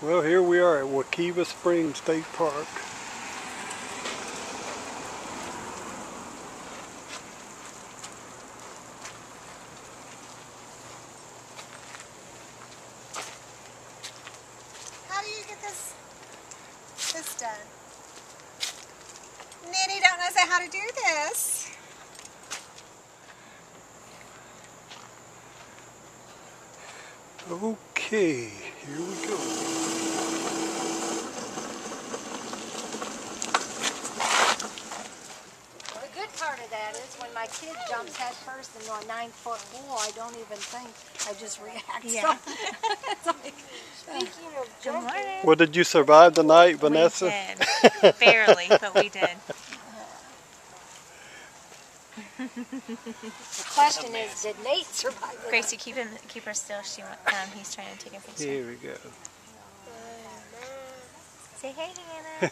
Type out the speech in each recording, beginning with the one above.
Well, here we are at Wekiva Springs State Park. How do you get this done? Nanny don't know how to do this. Okay, here we go. The good part of that is when my kid jumps head first into a 9-foot pool, I don't even think. I just react. Yeah. It's like, speaking of jumping. Well, did you survive the night, Vanessa? We did. Barely, but we did. The question is, did Nate survive? Gracie, keep her still. He's trying to take a picture. Here we go. Say hey to Anna.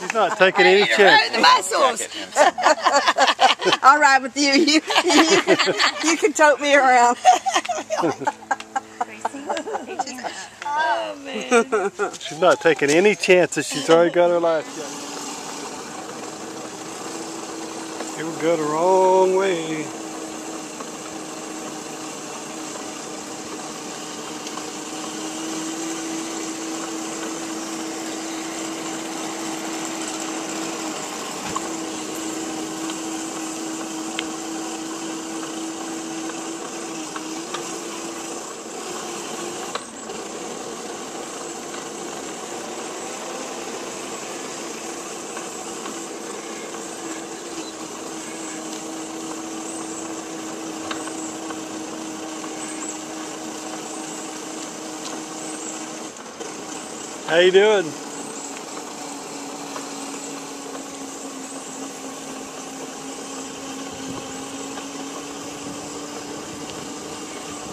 He's not taking any chance. The muscles. I'll ride with you. You can tote me around. Oh, man. She's not taking any chances. She's already got her life jacket. It would go the wrong way. How you doing?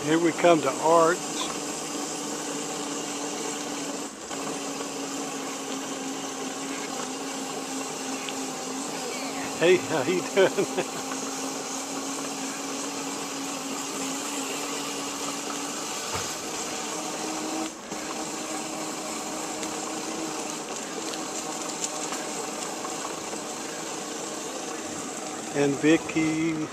Here we come to Arts. Hey, how you doing? And Vicky.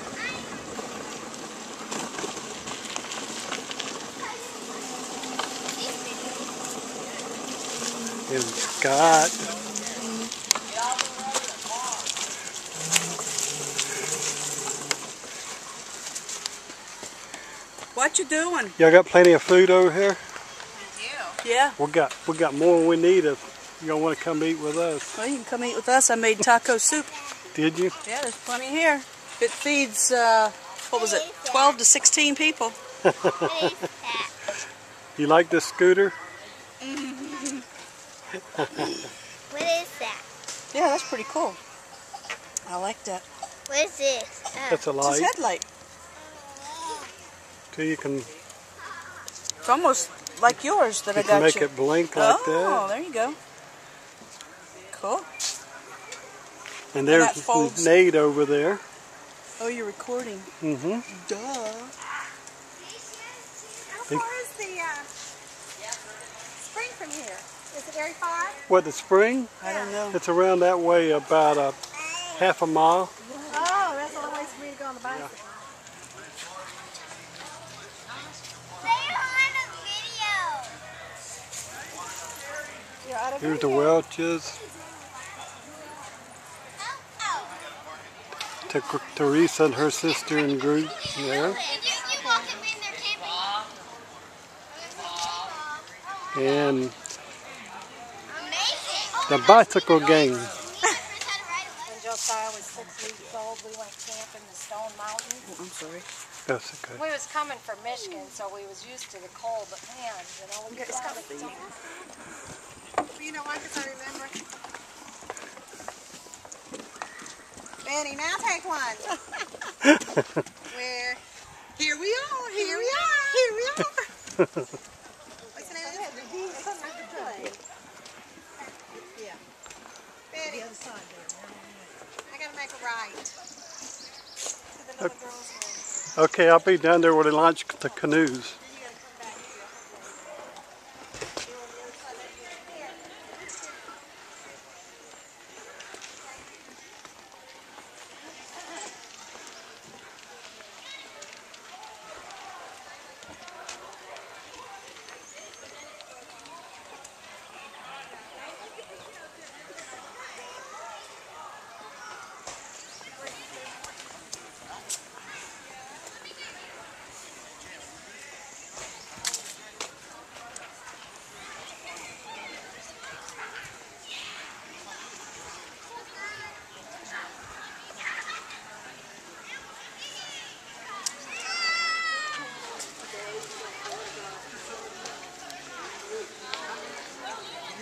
And Scott. What you doing? Y'all got plenty of food over here? We do. Yeah. We got more than we need if you don't want to come eat with us. Well, you can come eat with us. I made taco soup. Did you? Yeah, there's plenty here. It feeds, what was it, 12 to 16 people. What is that? You like this scooter? What is that? Yeah, that's pretty cool. I like that. What is this? Oh. That's a It's light. a headlight. So you can, It's almost like yours that I you can got make you. it blink like Oh, that. there you go. Cool. And that there's folds. Nate over there. Oh, you're recording. Mm-hmm. Duh. How far is the spring from here? Is it very far? What, the spring? I don't know. It's around that way about a half a mile. Oh, that's a long ways for me to go on the bicycle. They're on a video. You're out of Here's the video. Welches. Teresa and her sister in group there. You walk them in there camping. And Amazing. the bicycle gang. When Josiah was 6 weeks old, we went camping in the Stone Mountain. Oh, I'm sorry. That's okay. We was coming from Michigan, so we was used to the cold, but man, you know, we just got it. You know why? Because I remember. Benny, now take one. Where? Here we are. Here we are. Here we are. What's the name of this? Yeah. Benny. The other side there. I gotta make a right. To the little girl's room. Okay, I'll be down there where they launch the canoes.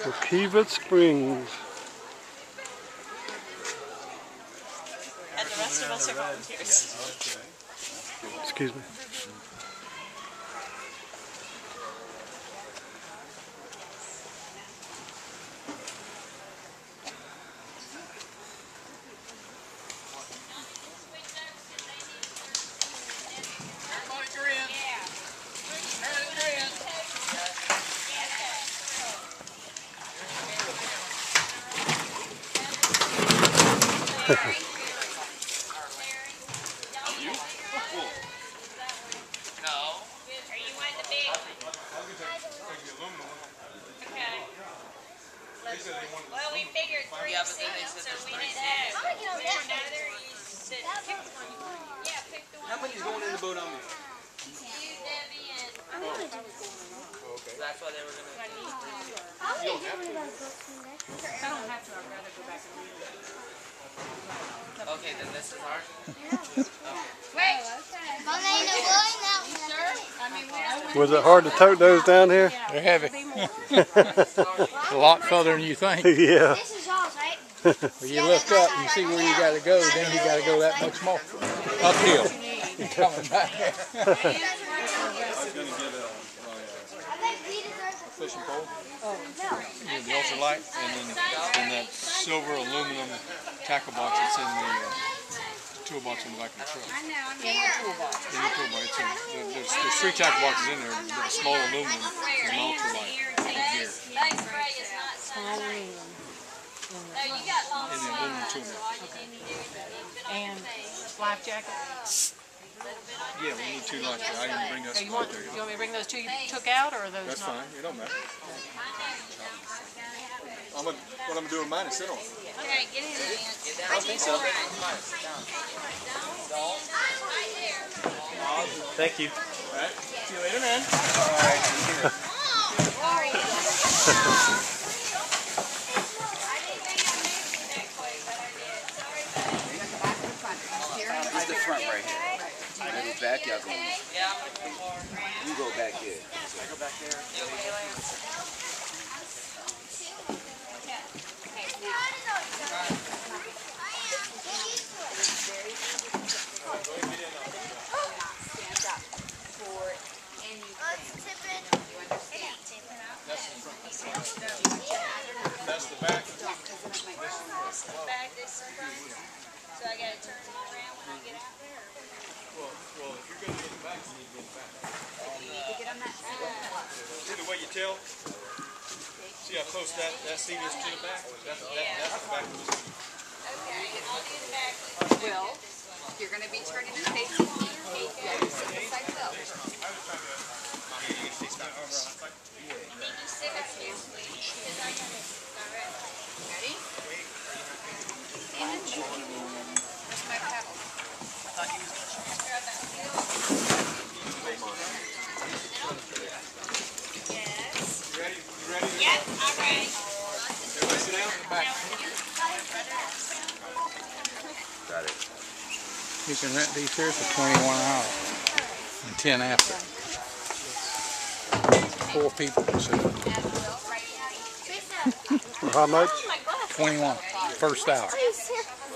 Wekiva Springs. And the rest of us are volunteers. Excuse me. Well, we figured 3 seats, so we didn't know. We were another, you said, pick one. Yeah, pick the one. How many's going in the boat on me? You, Debbie, and... Okay. That's why they were going to... I don't have to. I'd rather go back and read it. Okay, then this is ours? Wait! Was it hard to tote those down here? They're heavy. A lot further than you think. Yeah. This is yours, right? When you look up, you see where you got to go, then you got to go that much more. Uphill. Coming back. Fishing pole, the ultralight, and then that silver aluminum tackle box that's in the toolbox in the back of the truck. There's 3 tackle boxes in there. The small aluminum is an ultralight here. No, you got long And the aluminum toolbox. And life jacket. Yeah, we need 2 life jackets. I didn't bring us So you one want there. me to bring those 2 you took out, or are those That's not? fine. It don't matter. What I'm going to do with mine is sit on it. Okay, get in there, Vance. I think so. Thank you. All right. See you later, man. This is the front right here. I go back, y'all go. Yeah, I'm going to go more. You go back here. I go back there. That's the back. So I gotta turn it around when I get out there. Well, if you're going to get it back, you need to get it back. See the way you tell? See how close that seat is to the back? That's the back of the seat. Okay, I'll do the back. Well, you're going to be turning and facing me. Yeah, you sit beside Phil. And then you sit up here, please, because I got it directly. Ready? And where's my paddle? Yes. You ready? You ready? Yep, I'm ready. Everybody sit down? Got it. You can rent these here for $21 an hour. and 10 after. 4 people. So How much? 21, first hour.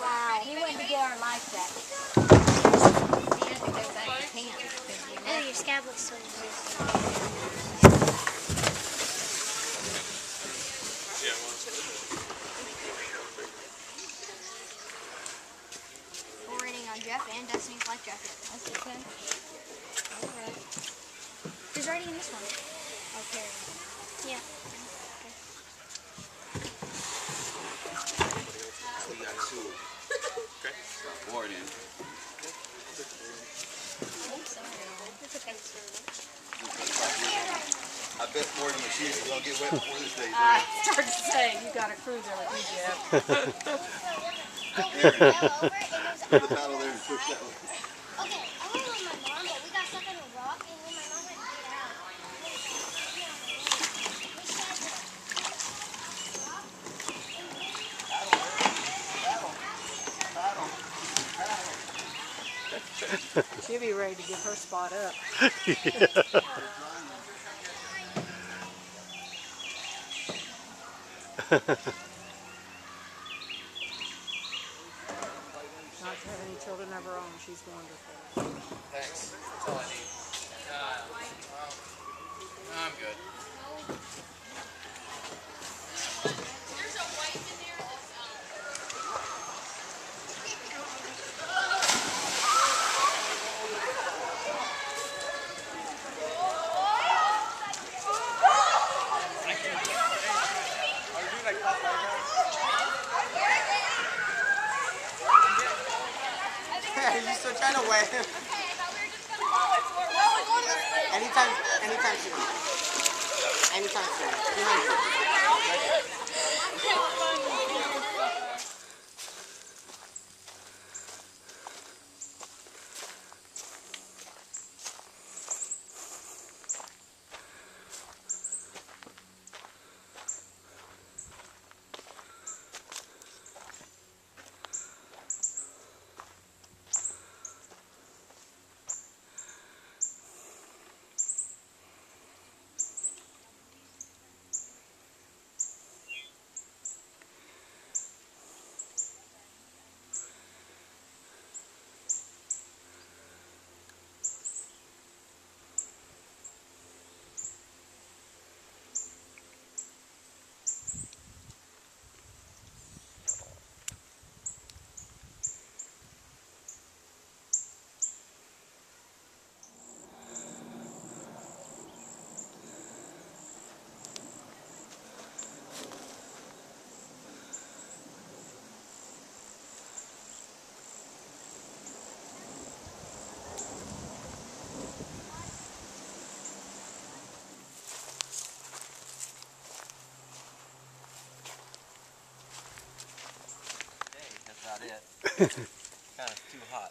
Wow, he went to get our life jacket. He had to go back to camp. Oh, your scab looks so good. We're waiting on Jeff and Destiny's life jacket. That's okay. Alright. Who's already in this one? Okay. Yeah. We got 2. Warden. It's okay. I bet more than the shoes are gonna get wet before this day. I started to say, you got a cruiser with you, Jeff. Put the paddle there and push that one. Okay, I went with my mom, but we got stuck on a rock, and then my mom had to get out. She'll be ready to give her spot up. Not to have any children of her own, she's wonderful. Thanks. That's all I need. I'm good. There's a wipe in there that's Are you still trying to wave? Anytime soon. Anytime soon. Behind you. It. Kind of too hot.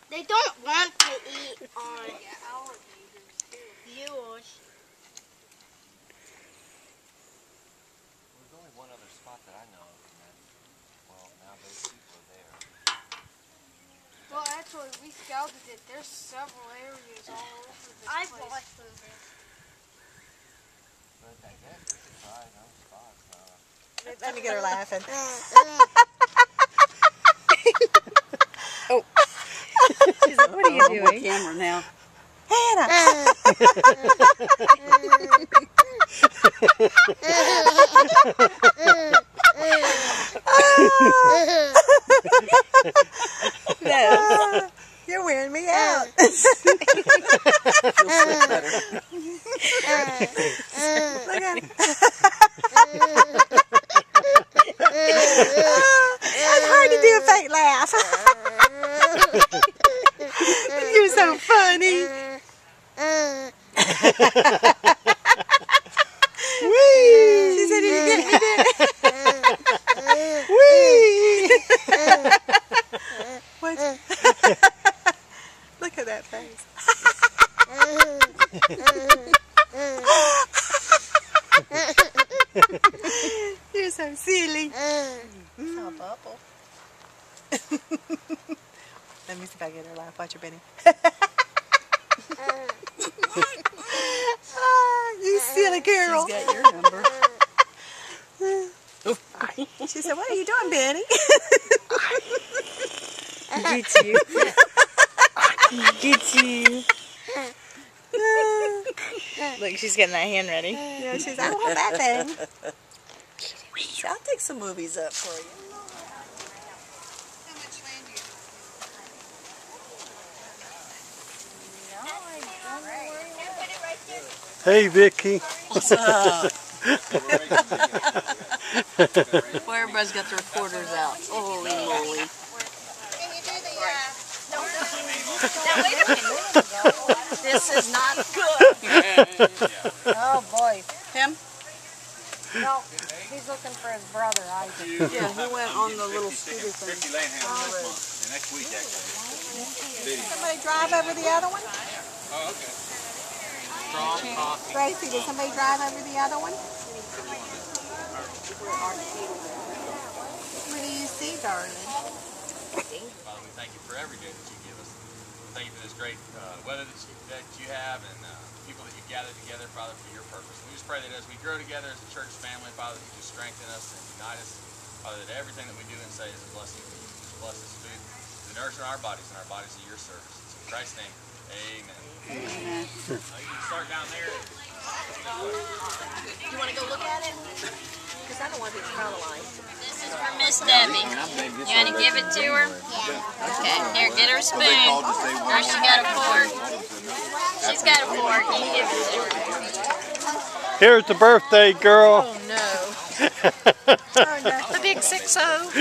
They don't want to eat on yours. There's only one other spot that I know of, and that's, well, now those people are there. Well, actually, we scouted it. There's several areas all over this place. I've watched those. But I guess we could try those spots. Let me get her laughing. Oh. She's like, what are you doing? Camera now. Hannah! No. You're wearing me out. Look at it. It's hard to do a fake laugh. You're so funny. Wee! She said, "Did you get me there?" Wee! What? Look at that face. You're so silly. Oh, bubble. Let me see if I get her laugh. Watch her, Benny. You silly girl. She's got your number. She said, "What are you doing, Betty?" Get you. Get you. Look, she's getting that hand ready. Yeah, she's like, "I want that thing." I'll take some movies up for you. How much land do you Hey, Vicky. What's up? Well, everybody's got their quarters out. Holy moly. Can you do the, Now, wait a minute. This is not good. Oh, boy. Him? No, he's looking for his brother, Isaac. Yeah, he went on the little scooter thing. 50 land hands next week, actually. Somebody drive over the other one? Oh, okay. Gracie, did somebody drive over the other one? What do you see, darling? Father, we thank you for every day that you give us. Thank you for this great weather that you have and people that you've gathered together, Father, for your purpose. We just pray that as we grow together as a church family, Father, that you strengthen us and unite us. Father, that everything that we do and say is a blessing to you. Just bless this food, the nourishment of our bodies and our bodies of your service. It's in Christ's name, amen. You can start down there. Do you want to go look at it? Because I don't want to be paralyzed. This is for Miss Debbie. You want to give it to her? Yeah. Okay, here, get her a spoon. Or she got a fork. She's got a fork. You can give it to her. Here's the birthday girl. Oh, no. The big 6-0.